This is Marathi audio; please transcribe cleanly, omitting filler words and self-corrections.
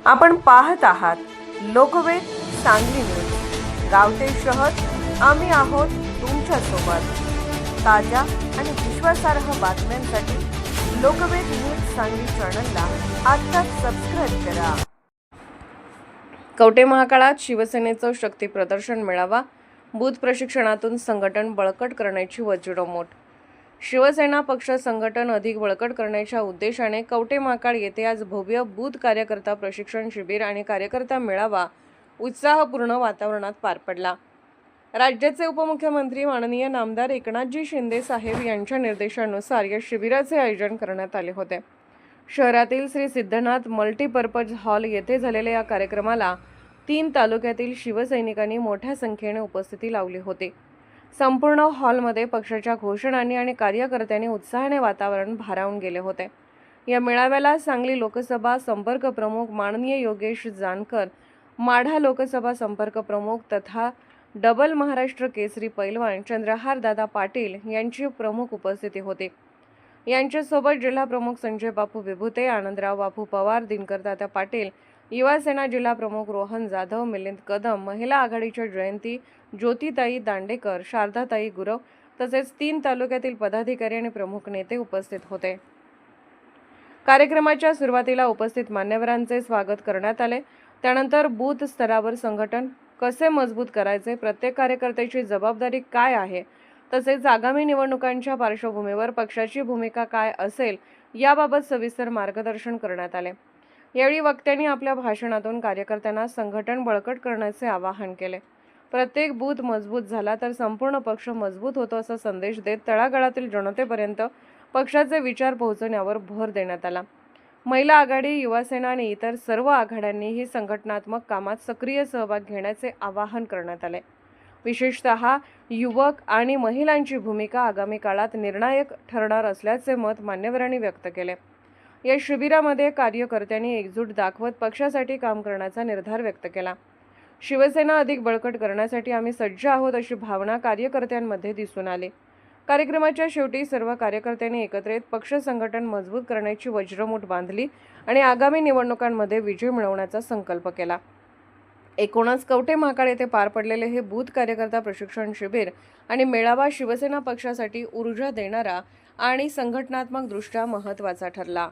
आपण पाहत आहात लोकवेद सांगली न्यूज। गाव ते शहर आम्ही आहोत तुमच्या सोबत। ताज्या आणि विश्वासार्ह बातम्यांसाठी लोकवेद न्यूज सांगली चॅनलला आत्ताच सबस्क्राइब करा। कवठे महाकाळात शिवसेनेचं शक्ती प्रदर्शन मेळावा, बूथ प्रशिक्षणातून संघटन बळकट करण्याची वज्रमोठ। शिवसेना पक्ष संघटन अधिक बळकट करण्याच्या उद्देशाने कवठे महाकाळ येथे आज भव्य बूथ कार्यकर्ता प्रशिक्षण शिबिर आणि कार्यकर्ता मेळावा उत्साहपूर्ण वातावरणात पार पडला। राज्याचे उपमुख्यमंत्री माननीय नामदार एकनाथजी शिंदे साहेब यांच्या निर्देशानुसार या शिबिराचे आयोजन करण्यात आले होते। शहरातील श्री सिद्धनाथ मल्टीपर्पज हॉल येथे झालेल्या या कार्यक्रमाला 3 तालुक्यातील शिवसैनिकांनी मोठ्या संख्येने उपस्थिती लावली होती। संपूर्ण हॉलमध्ये पक्षाच्या घोषणांनी आणि कार्यकर्त्यांनी उत्साहाने वातावरण भारावून गेले होते। या मेळाव्याला सांगली लोकसभा संपर्क प्रमुख माननीय योगेश जानकर, माढा लोकसभा संपर्क प्रमुख तथा डबल महाराष्ट्र केसरी पैलवान चंद्रहार दादा पाटील यांची प्रमुख उपस्थिती होती। यांच्यासोबत जिल्हा प्रमुख संजय बापू विभूते, आनंदराव बापू पवार, दिनकर दादा पाटील, युवा सेना जिल्हा प्रमुख रोहन जाधव, मिलिंद कदम, महिला आघाडीच्या जयंती, ज्योतिताई दांडेकर, शारदाताई गुरव तसेच 3 तालुक्यातील पदाधिकारी आणि प्रमुख नेते उपस्थित होते। कार्यक्रमाच्या सुरुवातीला उपस्थित मान्यवरांचे स्वागत करण्यात आले। त्यानंतर बूथ स्तरावर संघटन कसे मजबूत करायचे, प्रत्येक कार्यकर्त्याची जबाबदारी काय आहे, तसेच आगामी निवडणुकांच्या पार्श्वभूमीवर पक्षाची भूमिका काय असेल याबाबत सविस्तर मार्गदर्शन करण्यात आले। यावेळी वक्त्यांनी आपल्या भाषणातून कार्यकर्त्यांना संघटन बळकट करण्याचे आवाहन केले। प्रत्येक बूथ मजबूत झाला तर संपूर्ण पक्ष मजबूत होतो असा संदेश देत तळागाळातील जनतेपर्यंत पक्षाचे विचार पोहोचवण्यावर भर देण्यात आला। महिला आघाडी, युवा सेना आणि इतर सर्व आघाड्यांनीही संघटनात्मक कामात सक्रिय सहभाग घेण्याचे आवाहन करण्यात आले। विशेषतः युवक आणि महिलांची भूमिका आगामी काळात निर्णायक ठरणार असल्याचे मत मान्यवरांनी व्यक्त केले। या शिबिरामध्ये कार्यकर्त्यांनी एकजूट दाखवत पक्षासाठी काम करण्याचा निर्धार व्यक्त केला। शिवसेना अधिक बळकट करण्यासाठी आम्ही सज्ज आहोत अशी भावना कार्यकर्त्यांमध्ये दिसून आली। कार्यक्रमाच्या शेवटी सर्व कार्यकर्त्यांनी एकत्र येत पक्ष संघटन मजबूत करण्याची वज्रमूठ बांधली आणि आगामी निवडणुकांमध्ये विजय मिळवण्याचा संकल्प केला। एकूणच कवठे महाकाळ येथे पार पडलेले हे बूथ कार्यकर्ता प्रशिक्षण शिबिर आणि मेळावा शिवसेना पक्षासाठी ऊर्जा देणारा आणि संघटनात्मक दृष्ट्या महत्त्वाचा ठरला।